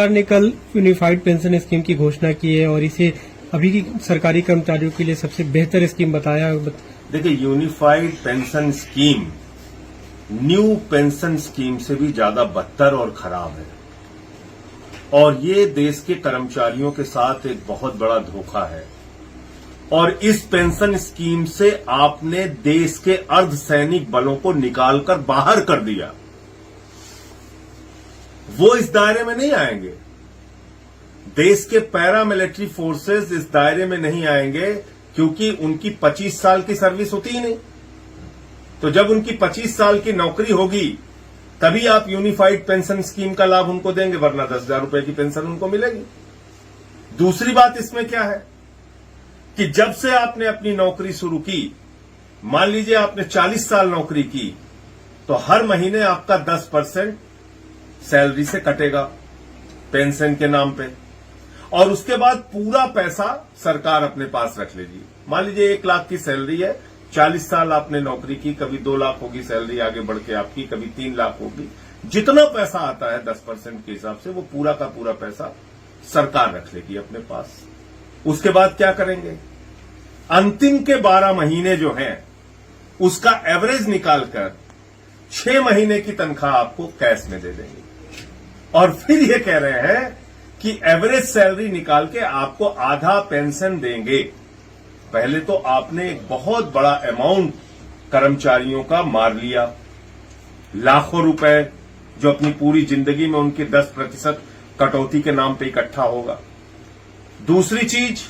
सरकार ने कल यूनिफाइड पेंशन स्कीम की घोषणा की है और इसे अभी की सरकारी कर्मचारियों के लिए सबसे बेहतर स्कीम बताया। देखिए, unified pension scheme new pension scheme से भी ज्यादा बदतर और खराब है और ये देश के कर्मचारियों के साथ एक बहुत बड़ा धोखा है। और इस पेंशन स्कीम से आपने देश के अर्धसैनिक बलों को निकालकर बाहर कर दिया। वो इस दायरे में नहीं आएंगे। देश के पैरामिलिट्री फोर्सेस इस दायरे में नहीं आएंगे क्योंकि उनकी 25 साल की सर्विस होती ही नहीं। तो जब उनकी 25 साल की नौकरी होगी तभी आप यूनिफाइड पेंशन स्कीम का लाभ उनको देंगे, वरना 10,000 रुपए की पेंशन उनको मिलेगी। दूसरी बात इसमें क्या है कि जब से आपने अपनी नौकरी शुरू की, मान लीजिए आपने 40 साल नौकरी की, तो हर महीने आपका 10% सैलरी से कटेगा पेंशन के नाम पे और उसके बाद पूरा पैसा सरकार अपने पास रख लेगी। मान लीजिए 1 लाख की सैलरी है, 40 साल आपने नौकरी की, कभी 2 लाख होगी सैलरी आगे बढ़ के आपकी, कभी 3 लाख होगी। जितना पैसा आता है 10% के हिसाब से वो पूरा का पूरा पैसा सरकार रख लेगी अपने पास। उसके बाद क्या करेंगे, अंतिम के 12 महीने जो हैं उसका एवरेज निकालकर 6 महीने की तनख्वाह आपको कैश में दे देंगे और फिर ये कह रहे हैं कि एवरेज सैलरी निकाल के आपको आधा पेंशन देंगे। पहले तो आपने एक बहुत बड़ा अमाउंट कर्मचारियों का मार लिया, लाखों रुपए जो अपनी पूरी जिंदगी में उनके 10% कटौती के नाम पे इकट्ठा होगा। दूसरी चीज,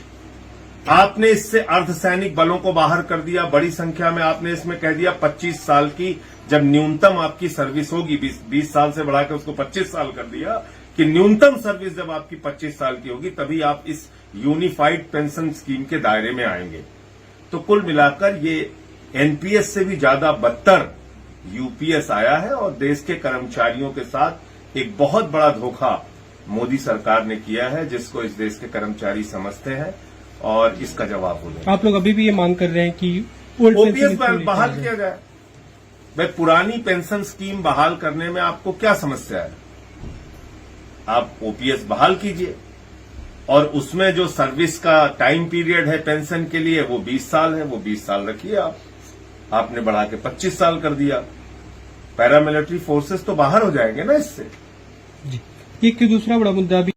आपने इससे अर्धसैनिक बलों को बाहर कर दिया बड़ी संख्या में। आपने इसमें कह दिया 25 साल की जब न्यूनतम आपकी सर्विस होगी, 20 साल से बढ़ाकर उसको 25 साल कर दिया कि न्यूनतम सर्विस जब आपकी 25 साल की होगी तभी आप इस यूनिफाइड पेंशन स्कीम के दायरे में आएंगे। तो कुल मिलाकर ये एनपीएस से भी ज्यादा बदतर यूपीएस आया है और देश के कर्मचारियों के साथ एक बहुत बड़ा धोखा मोदी सरकार ने किया है, जिसको इस देश के कर्मचारी समझते हैं और इसका जवाब हो जाए। आप लोग अभी भी ये मांग कर रहे हैं कि ओपीएस बहाल किया जाए। भाई, पुरानी पेंशन स्कीम बहाल करने में आपको क्या समस्या है? आप ओपीएस बहाल कीजिए और उसमें जो सर्विस का टाइम पीरियड है पेंशन के लिए वो 20 साल है, वो 20 साल रखिए आप। आपने बढ़ा के 25 साल कर दिया, पैरामिलिट्री फोर्सेस तो बाहर हो जाएंगे ना इससे। जी, एक दूसरा बड़ा मुद्दा भी